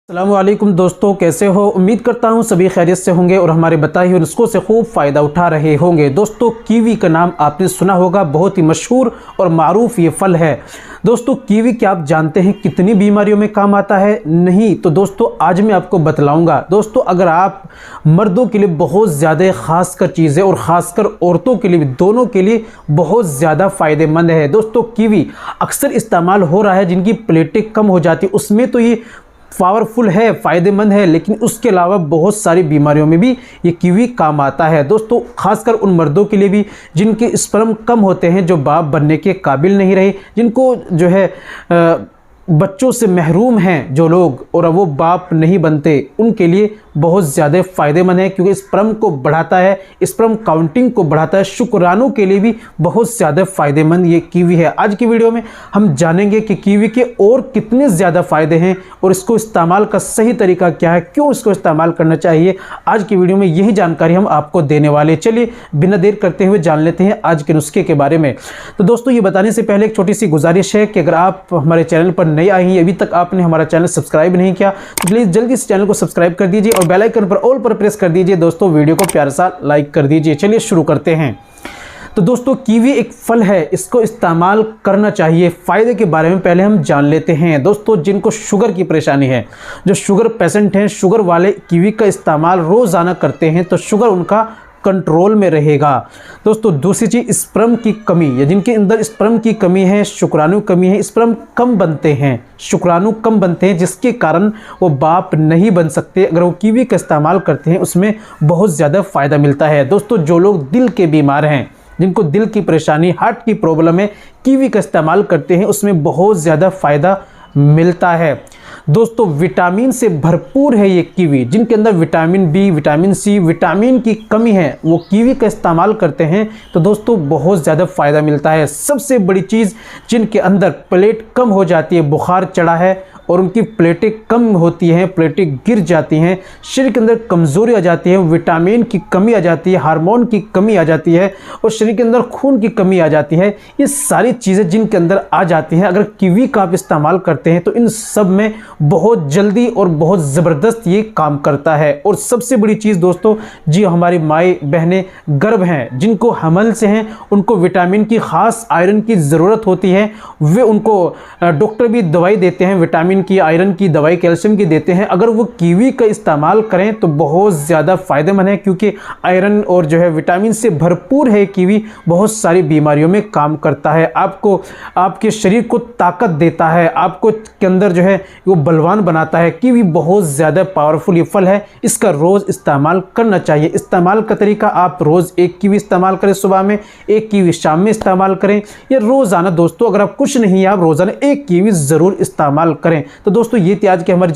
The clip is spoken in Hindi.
अस्सलामुअलैकुम दोस्तों, कैसे हो। उम्मीद करता हूँ सभी खैरियत से होंगे और हमारे बताए हुए नुस्खों से खूब फ़ायदा उठा रहे होंगे। दोस्तों, कीवी का नाम आपने सुना होगा, बहुत ही मशहूर और मारूफ ये फल है। दोस्तों, कीवी क्या आप जानते हैं कितनी बीमारियों में काम आता है? नहीं तो दोस्तों आज मैं आपको बतलाऊंगा। दोस्तों, अगर आप मर्दों के लिए बहुत ज़्यादा खासकर चीज़ है और ख़ासकर औरतों के लिए भी, दोनों के लिए बहुत ज़्यादा फ़ायदेमंद है। दोस्तों, कीवी अक्सर इस्तेमाल हो रहा है जिनकी प्लेटें कम हो जाती है, उसमें तो ये पावरफुल है, फ़ायदेमंद है, लेकिन उसके अलावा बहुत सारी बीमारियों में भी ये कीवी काम आता है। दोस्तों, खासकर उन मर्दों के लिए भी जिनके स्पर्म कम होते हैं, जो बाप बनने के काबिल नहीं रहे, जिनको जो है बच्चों से महरूम हैं जो लोग और वो बाप नहीं बनते, उनके लिए बहुत ज़्यादा फ़ायदेमंद है क्योंकि स्पर्म को बढ़ाता है, स्पर्म काउंटिंग को बढ़ाता है। शुक्राणु के लिए भी बहुत ज़्यादा फ़ायदेमंद ये कीवी है। आज की वीडियो में हम जानेंगे कि कीवी के और कितने ज़्यादा फ़ायदे हैं और इसको इस्तेमाल का सही तरीका क्या है, क्यों इसको इस्तेमाल करना चाहिए। आज की वीडियो में यही जानकारी हम आपको देने वाले। चलिए बिना देर करते हुए जान लेते हैं आज के नुस्खे के बारे में। तो दोस्तों, ये बताने से पहले एक छोटी सी गुजारिश है कि अगर आप हमारे चैनल पर नए आए हैं, अभी तक आपने हमारा चैनल सब्सक्राइब नहीं किया तो प्लीज़ जल्दी से चैनल को सब्सक्राइब कर दीजिए और बेल आइकन पर ऑल पर प्रेस कर दीजिए। दोस्तों, वीडियो को प्यार सा लाइक कर दीजिए। चलिए शुरू करते हैं। तो दोस्तों, कीवी एक फल है, इसको इस्तेमाल करना चाहिए। फ़ायदे के बारे में पहले हम जान लेते हैं। दोस्तों, जिनको शुगर की परेशानी है, जो शुगर पेशेंट हैं, शुगर वाले कीवी का इस्तेमाल रोज़ाना करते हैं तो शुगर उनका कंट्रोल में रहेगा। दोस्तों, दूसरी चीज़ स्पर्म की कमी, या जिनके अंदर स्पर्म की कमी है, शुक्राणु कमी है, स्पर्म कम बनते हैं, शुक्राणु कम बनते हैं, जिसके कारण वो बाप नहीं बन सकते, अगर वो कीवी का इस्तेमाल करते हैं उसमें बहुत ज़्यादा फ़ायदा मिलता है। दोस्तों, जो लोग दिल के बीमार हैं, जिनको दिल की परेशानी, हार्ट की प्रॉब्लम है, कीवी का इस्तेमाल करते हैं उसमें बहुत ज़्यादा फ़ायदा मिलता है। दोस्तों, विटामिन से भरपूर है ये कीवी। जिनके अंदर vitamin B, vitamin C, vitamin की कमी है, वो कीवी का इस्तेमाल करते हैं तो दोस्तों बहुत ज़्यादा फ़ायदा मिलता है। सबसे बड़ी चीज़, जिनके अंदर प्लेट कम हो जाती है, बुखार चढ़ा है और उनकी प्लेटें कम होती हैं, प्लेटें गिर जाती हैं, शरीर के अंदर कमज़ोरी आ जाती है, विटामिन की कमी आ जाती है, हार्मोन की कमी आ जाती है और शरीर के अंदर खून की कमी आ जाती है, ये सारी चीज़ें जिनके अंदर आ जाती हैं, अगर कीवी का आप इस्तेमाल करते हैं तो इन सब में बहुत जल्दी और बहुत ज़बरदस्त ये काम करता है। और सबसे बड़ी चीज़ दोस्तों, जी हमारी माएँ बहनें गर्भ हैं, जिनको हमल से हैं, उनको विटामिन की ख़ास आयरन की ज़रूरत होती है, वे उनको डॉक्टर भी दवाई देते हैं, विटामिन की, आयरन की दवाई, कैल्शियम की देते हैं। अगर वो कीवी का इस्तेमाल करें तो बहुत ज़्यादा फ़ायदेमंद है क्योंकि आयरन और जो है विटामिन से भरपूर है कीवी, बहुत सारी बीमारियों में काम करता है, आपको आपके शरीर को ताकत देता है, आपको के अंदर जो है वो बलवान बनाता है। कीवी बहुत ज़्यादा पावरफुल ये फल है, इसका रोज़ इस्तेमाल करना चाहिए। इस्तेमाल का तरीका, आप रोज़ एक कीवी इस्तेमाल करें, सुबह में एक कीवी शाम में इस्तेमाल करें, या रोज़ाना। दोस्तों, अगर आप कुछ नहीं है, आप रोज़ाना एक कीवी ज़रूर इस्तेमाल करें। तो दोस्तों, ये थी आज की हमारी